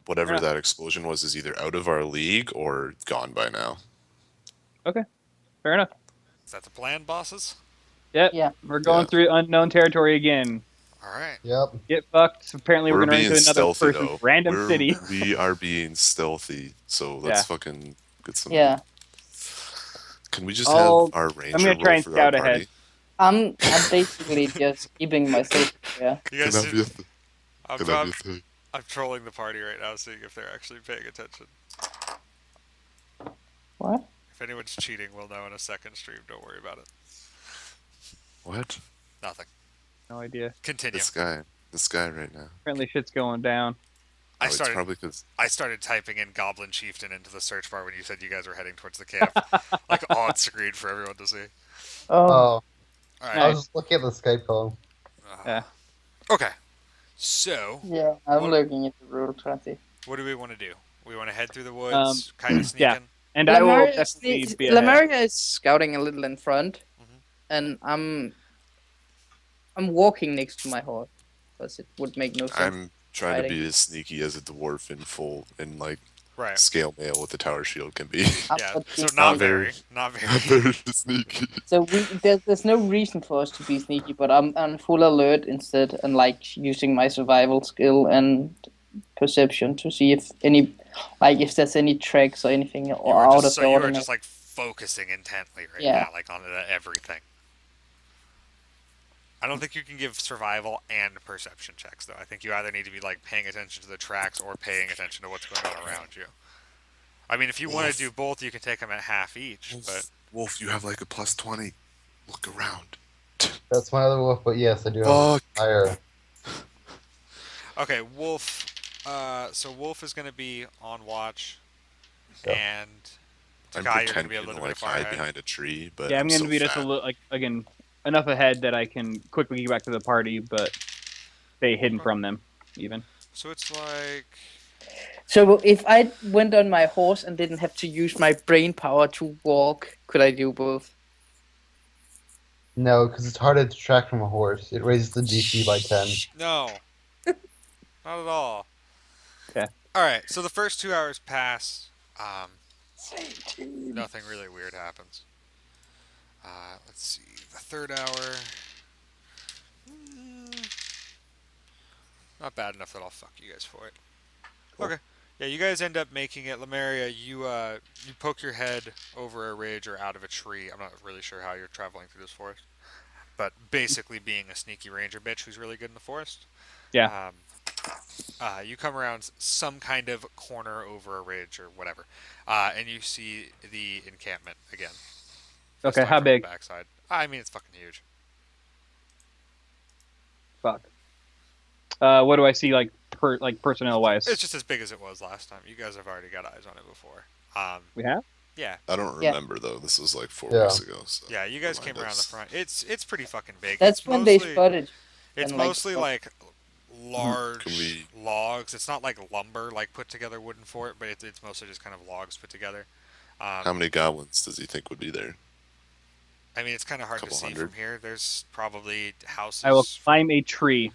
whatever enough. that explosion was is either out of our league or gone by now. Okay, fair enough. Is that the plan, bosses? Yep, Yeah. we're going Yeah. through unknown territory again. All right. Yep. Get fucked. Apparently, we're We're gonna run being into another stealthy person's though. random city. We are being stealthy. So let's Yeah. fucking get some. Yeah. Can we just have our ranger I'm gonna try roll and for scout our ahead. party? I'm basically just keeping myself here. You guys Can that be a should, th- I'm, can that be I'm, a thing? I'm trolling the party right now, seeing if they're actually paying attention. What? If anyone's cheating, we'll know in a second stream. Don't worry about it. What? Nothing. No idea. Continue. This guy right now. Apparently, shit's going down. I Oh, it's started. probably because I started typing in Goblin Chieftain into the search bar when you said you guys were heading towards the camp, like on screen for everyone to see. Oh. Oh, All I right. was just looking at the Skype call. Yeah. Okay. So, Yeah, I'm What- looking at the roll 20. what do we want to do? We want to head through the woods, kind of sneaking. yeah. And I will Lamaria definitely is, be ahead. Lamaria is scouting a little in front, Mhm. and I'm walking next to my horse because it would make no sense. I'm trying to Fighting. be as sneaky as a dwarf in like Right. scale mail with the tower shield can be. Yeah. But So it's not not very. very- Not Not very. very sneaky. So there's no reason for us to be sneaky, but I'm on full alert instead, and like using my survival skill and perception to see if if there's any tracks or anything or out of the You were ordinary. just like focusing intently right Yeah. now, like on everything. I don't think you can give survival and perception checks, though. I think you either need to be like paying attention to the tracks or paying attention to what's going on around you. I mean, if you want Wolf. to do both, you can take them at half each. But Wolf, you have like a plus 20. Look around. That's my other wolf, but yes, I do have Fuck. higher. okay, Wolf. So Wolf is going to be on watch, Yeah. and I'm Guy, you're going to be pretending a to little like bit far hide ahead. behind a tree, but Yeah, I'm gonna so be just a fat. little again enough ahead that I can quickly get back to the party, but stay hidden from them. Even. So it's like So if I went on my horse and didn't have to use my brain power to walk, could I do both? No, because it's harder to track from a horse. It raises the DC by 10. no, not at all. Okay. All right. So the first 2 hours pass. Nothing really weird happens. Let's see. The third hour. Not bad enough that I'll fuck you guys for it. Cool. Okay. Yeah, you guys end up making it. Lamaria, you poke your head over a ridge or out of a tree. I'm not really sure how you're traveling through this forest. But basically being a sneaky ranger bitch who's really good in the forest. Yeah. You come around some kind of corner over a ridge or whatever. And you see the encampment again. This Okay, time how from the big? backside. I mean, it's fucking huge. Fuck. What do I see like personnel wise? It's just as big as it was last time. You guys have already got eyes on it before. We have. Yeah. I don't Yeah. remember though. This was like 4 Yeah. weeks ago. So Yeah, you guys remind came around the us. front. It's pretty fucking big. That's it's when they mostly, spotted. It's and, like, mostly stuff. like large Can we- logs. It's not like lumber, like put together wooden fort, but it's mostly just kind of logs put together. How many goblins does he think would be there? I mean, it's kind of hard to Couple see hundred. from here. There's probably houses. I will climb a tree.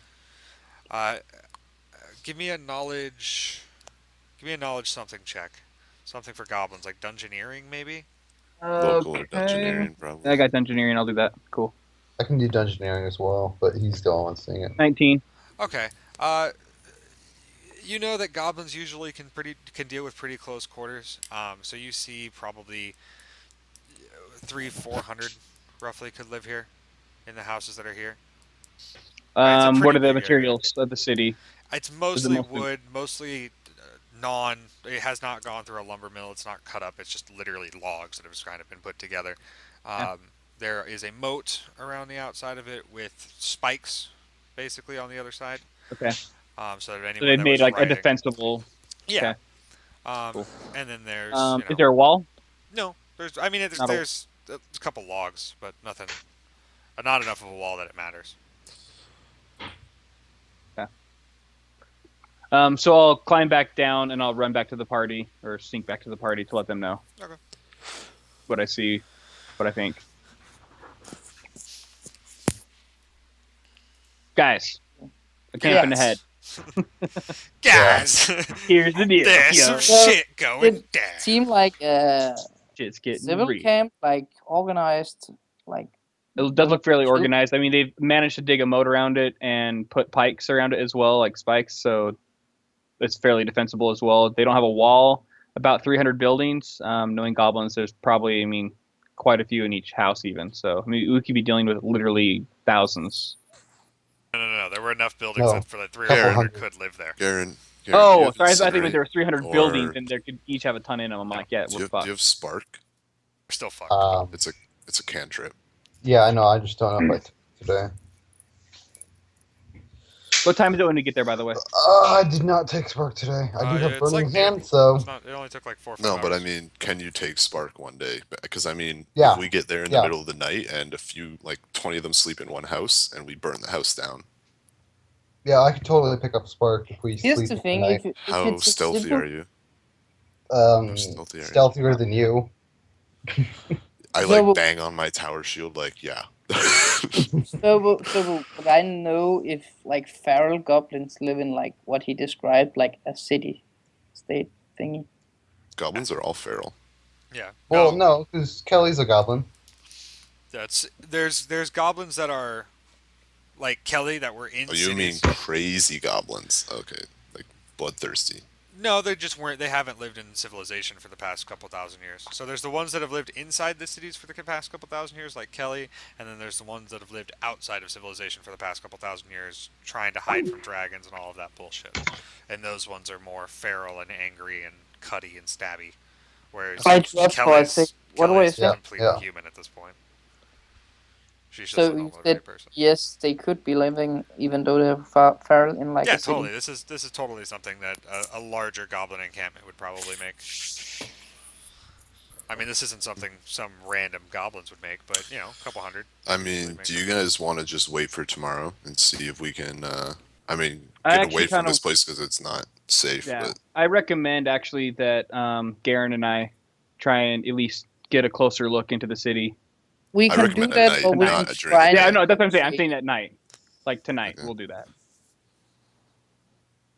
Give me a knowledge. Give me a knowledge something check. Something for goblins, like dungeoneering, maybe. Local or Okay. dungeoneering, probably. I got dungeoneering. I'll do that. Cool. I can do dungeoneering as well, but he's the only one seeing it. 19. Okay. You know that goblins usually can deal with pretty close quarters. So you see probably 300-400 roughly could live here in the houses that are here. It's a What pretty are the big materials of the city? It's mostly mostly- wood, mostly It has not gone through a lumber mill. It's not cut up. It's just literally logs that have just kind of been put together. There is a moat around the outside of it with spikes, basically on the other side. Okay. So that anyone So they that made was like riding, a defensible. Yeah. Okay. Cool. And then there's Is there a wall? no. There's I mean Not a- there's a couple logs, but nothing. Not enough of a wall that it matters. So I'll climb back down and I'll run back to the party or sneak back to the party to let them know Okay. what I see, what I think. Guys, a camping Yes. ahead. Guys, Here's the deal, there's yo. some shit going It down. seemed like Shit's getting civil real. camp, like organized, like It does look fairly Chill. organized. I mean, they've managed to dig a moat around it and put pikes around it as well, like spikes, so it's fairly defensible as well. They don't have a wall. About 300 buildings. Knowing goblins, there's probably, I mean, quite a few in each house even. So I mean, we could be dealing with literally thousands. No. There were enough buildings No. that for like Couple 300 hundred. could live there. Garen, do Oh, you sorry, I think incinerate there was 300 or buildings and they could each have a ton in them. I'm like, yeah, do we're you fucked. have spark? We're still fucked. It's a cantrip. Yeah, I know. I just don't know if I took it today. What time is it when we get there, by the way? I did not take spark today. I do have It's burning like noon. hand, so It's not. It only took like 4 or 5 No, hours. but I mean, can you take spark one day? Because I mean, Yeah. if we get there in the Yeah. middle of the night and a few, like 20 of them sleep in one house, and we burn the house down, yeah, I could totally pick up spark if we here's sleep the in thing: the night. if how it's a stealthy simple, are you? How stealthy are you? Stealthier than you. I So- like bang on my tower shield, like yeah. but I know if like feral goblins live in like what he described, like a city state thingy. Goblins are all feral. Yeah. Well, no, because Kelly's a goblin. That's there's goblins that are like Kelly that were in Oh, you mean cities. crazy goblins? Okay, like bloodthirsty. No, they just weren't. They haven't lived in civilization for the past couple thousand years. So there's the ones that have lived inside the cities for the past couple thousand years, like Kelly, and then there's the ones that have lived outside of civilization for the past couple thousand years, trying to hide from dragons and all of that bullshit. And those ones are more feral and angry and cutty and stabby. Whereas I dropped for a sec. What do I Kelly's think? completely Yeah. human at this point. She's just a So you normal said everyday person. yes, they could be living even though they're feral in like Yeah, a city. totally. This is totally something that a larger goblin encampment would probably make. I mean, this isn't something some random goblins would make, but you know, a couple hundred. I Usually mean, make do you them. guys want to just wait for tomorrow and see if we can? I mean, I get actually away from kinda- this place because it's not safe. Yeah, But I recommend actually that Garen and I try and at least get a closer look into the city. We I can do recommend at that, night, or we not can during the try. day. Yeah, Yeah. no, that's what I'm saying. I'm saying at night, like tonight, Okay. we'll do that.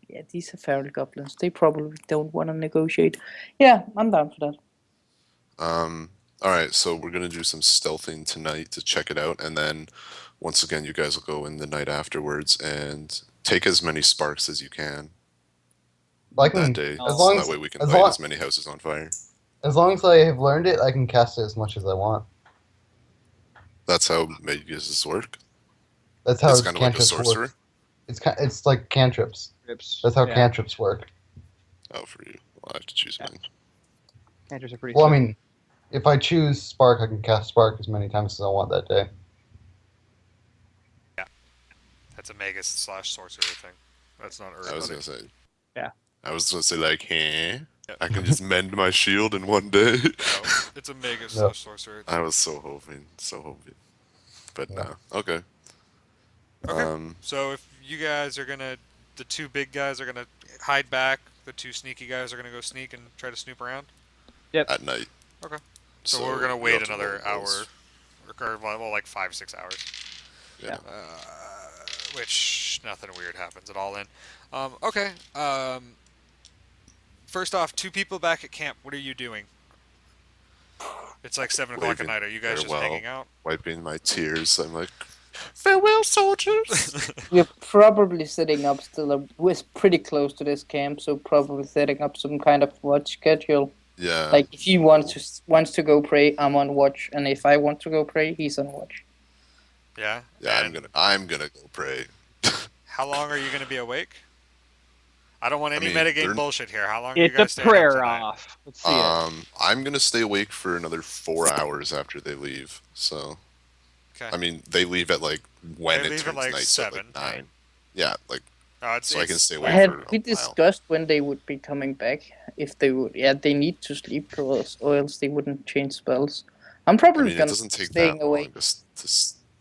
Yeah, these are feral goblins. They probably don't want to negotiate. Yeah, I'm down for that. All right, so we're gonna do some stealthing tonight to check it out, and then once again, you guys will go in the night afterwards and take as many sparks as you can I that can, day. as So long that as- way we can as light long- as many houses on fire. as long as I have learned it, I can cast it as much as I want. That's how Magus work. That's how It's kind of like a cantrips sorcerer. work. It's like cantrips. Trips. That's how yeah. cantrips work. Oh, for you. Well, I have to choose Yeah. mine. Cantrips are pretty. Well, I sick. mean, if I choose spark, I can cast spark as many times as I want that day. That's a magus / sorcerer thing. That's not I was Ur. gonna say. Yeah. I was gonna say like, Yeah. I can just mend my shield in one day. No, it's a magus No. / sorcerer. I was so hoping, but Yeah. no. Okay. Okay. So if you guys are gonna, the two big guys are gonna hide back. The two sneaky guys are gonna go sneak and try to snoop around. At night. Okay. So we're gonna wait another hour, or well, like 5-6 hours. Yeah. Which nothing weird happens at all in. Okay. First off, two people back at camp. What are you doing? It's like 7 o'clock at Waving night. Are you guys just farewell. hanging out? Wiping my tears. I'm like, farewell, soldiers. We're probably setting up we're pretty close to this camp, so probably setting up some kind of watch schedule. Yeah. Like if he wants to go pray, I'm on watch, and if I want to go pray, he's on watch. Yeah. Yeah. And I'm gonna go pray. How long are you gonna be awake? I don't want any mean, metagame they're- bullshit here. How long are you It's guys a staying up prayer tonight? off. Let's see it. I'm gonna stay awake for another 4 hours after they leave. So, Okay. I mean, they leave at like when They it leave at, turns like, night, 7, so like 9. Yeah, like It's, so I can stay awake Had for a we while. discussed when they would be coming back? If they would, yeah, they need to sleep, or else they wouldn't change spells. I'm I probably mean, it gonna doesn't be take staying that awake. long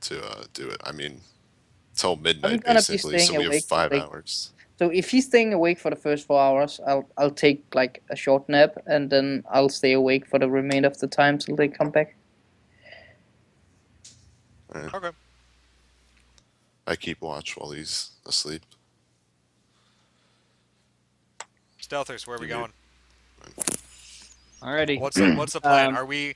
to do it. I mean, till midnight gonna be basically, so staying we have awake 5 like- hours. So if he's staying awake for the first 4 hours, I'll take like a short nap, and then I'll stay awake for the remainder of the time till they come back. Okay. I keep watch while he's asleep. Stealthers, where are we going? Alrighty. What's the plan? Um,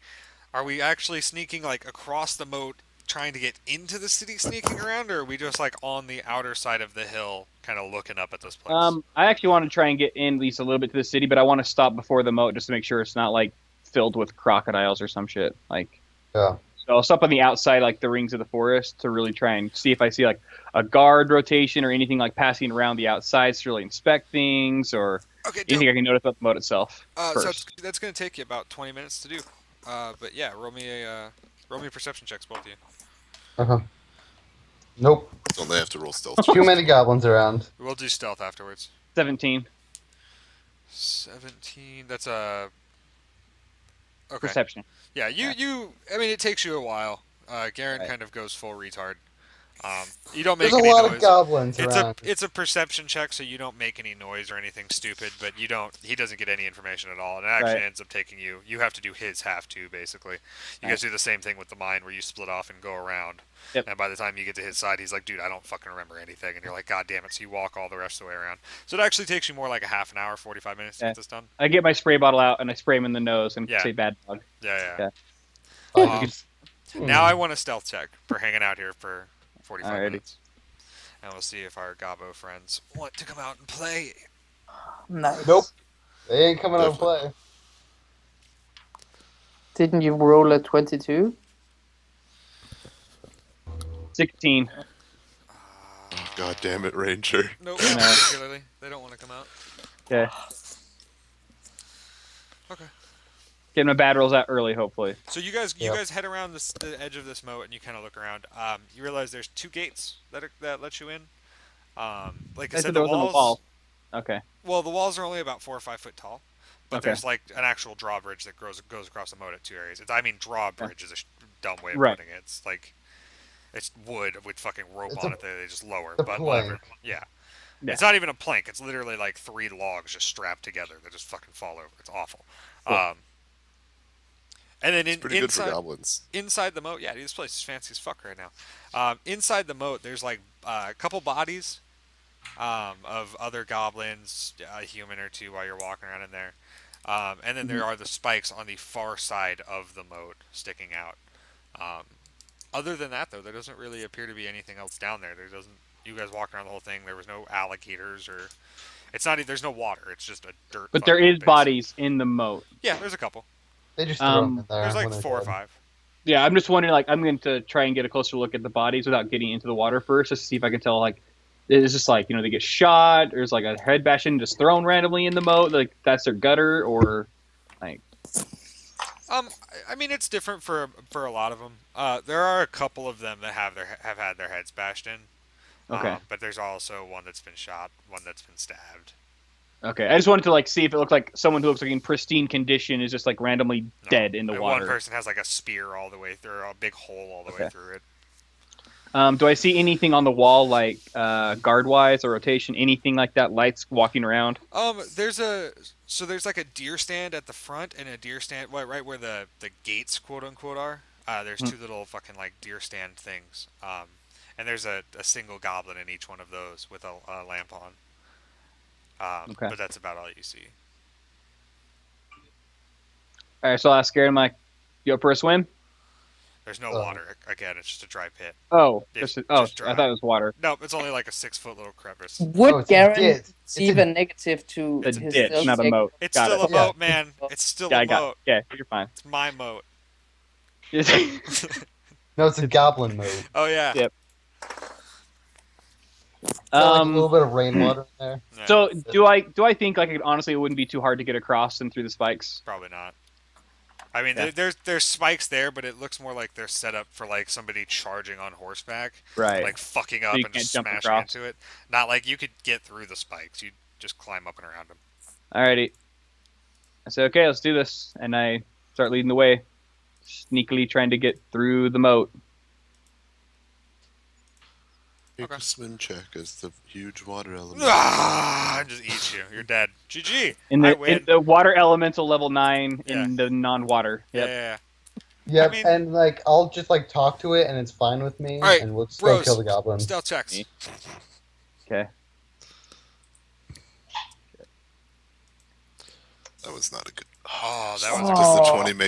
Are we actually sneaking like across the moat, trying to get into the city, sneaking around, or are we just like on the outer side of the hill, kind of looking up at this place? I actually want to try and get in at least a little bit to the city, but I want to stop before the moat just to make sure it's not like filled with crocodiles or some shit. Like, Yeah. so I'll stop on the outside, like the rings of the forest, to really try and see if I see like a guard rotation or anything like passing around the outsides to really inspect things or Okay, anything I can notice about the moat itself. so First. that's going to take you about 20 minutes to do. But yeah, roll me a perception checks, both of you. Uh-huh. Nope. Don't they have to roll stealth? Too many goblins around. We'll do stealth afterwards. 17 17. That's a okay. perception. Yeah, you. I mean, it takes you a while. Garen Right. kind of goes full retard. You don't make There's a any lot noise. of goblins around. It's a perception check, so you don't make any noise or anything stupid. But you don't. He doesn't get any information at all, and it actually Right. ends up taking you. You have to do his half too, basically. You guys do the same thing with the mine, where you split off and go around. Yep. And by the time you get to his side, he's like, "Dude, I don't fucking remember anything." And you're like, "God damn it!" So you walk all the rest of the way around. So it actually takes you more like a half an hour, 45 minutes to Yeah. get this done. I get my spray bottle out and I spray him in the nose and Yeah. say bad dog. Yeah. Oh, Now I want a stealth check for hanging out here for 45 Alrighty. minutes. And we'll see if our Gabo friends want to come out and play. Nice. Nope. They ain't coming out to Definitely. play. Didn't you roll a 22? 16. God damn it, Ranger. Nope, No. not particularly. They don't want to come out. Okay. Okay. Get my bad rolls out early, hopefully. So you guys Yep. head around the edge of this moat and you kind of look around. You realize there's 2 gates that let you in. Like I I said, said the there was on the walls. wall. Okay. Well, the walls are only about 4 or 5 foot tall, but Okay. there's like an actual drawbridge that goes across the moat at 2 areas. I mean, drawbridge is a dumb way of Right. putting it. It's like it's wood with fucking rope It's on a- it that they just lower. a But whatever. plank. Yeah. Yeah. It's not even a plank. It's literally like 3 logs just strapped together that just fucking fall over. It's awful. Cool. And then It's pretty good for inside goblins. inside the moat, yeah, dude, this place is fancy as fuck right now. Inside the moat, there's like a couple bodies of other goblins, a human or two while you're walking around in there. And then there are the spikes on the far side of the moat sticking out. Other than that, though, there doesn't really appear to be anything else down there. There doesn't. You guys walk around the whole thing. There was no alligators or. It's not. There's no water. It's just a dirt. But there fucking is base. bodies in the moat. Yeah, there's a couple. They just throw them in there. There's like when they're 4 or dead. 5. Yeah, I'm just wondering, like, I'm going to try and get a closer look at the bodies without getting into the water first, just to see if I can tell, like, is this like, they get shot, or is like a head bashing just thrown randomly in the moat, like that's their gutter, or like. I mean, it's different for a lot of them. There are a couple of them that have had their heads bashed in. Okay. But there's also one that's been shot, one that's been stabbed. Okay, I just wanted to like see if it looked like someone who looks like in pristine condition is just like randomly No. dead in the And water. One person has like a spear all the way through, a big hole all the way Okay. through it. Do I see anything on the wall like guard-wise or rotation, anything like that? Lights walking around? There's like a deer stand at the front and a deer stand right where the gates quote unquote are. There's 2 little fucking like deer stand things. And there's a single goblin in each one of those with a lamp on. Okay. But that's about all you see. All right, so I'll ask Garen, like, you up for a swim? There's no Oh. water. Again, it's just a dry pit. Oh, Just- just, just I dry. thought it was water. Nope, it's only like a 6-foot little crevice. Would Oh, it's a Garen ditch. receive a negative to A It's his ditch, stealth not a check? moat. It's Got still it. a moat, man. It's still Yeah, a I got moat. it. Yeah, you're fine. It's my moat. No, it's a goblin mode. Oh yeah. Yep. Got, like, a little bit of rainwater in there. Yeah, So do I think like honestly it wouldn't be too hard to get across and through the spikes? probably not. I mean, Yeah. there's spikes there, but it looks more like they're set up for like somebody charging on horseback, Right. like fucking up you and can't just jump smashing across. into it. Not like you could get through the spikes. You just climb up and around them. Alrighty. I say, okay, let's do this, and I start leading the way, sneakily trying to get through the moat. Make Okay. a swim check as the huge water element. Ah, just eat you. You're dead. GG. In I the win. in the water elemental level 9 Yeah. in the non-water. Yep. Yeah. Yep, mean- and like I'll just like talk to it, and it's fine with me, Alright, and we'll just bros. go kill the goblin. Stealth checks. Me. Okay. That was not a good. Oh, that was Oh. Does the a 20 make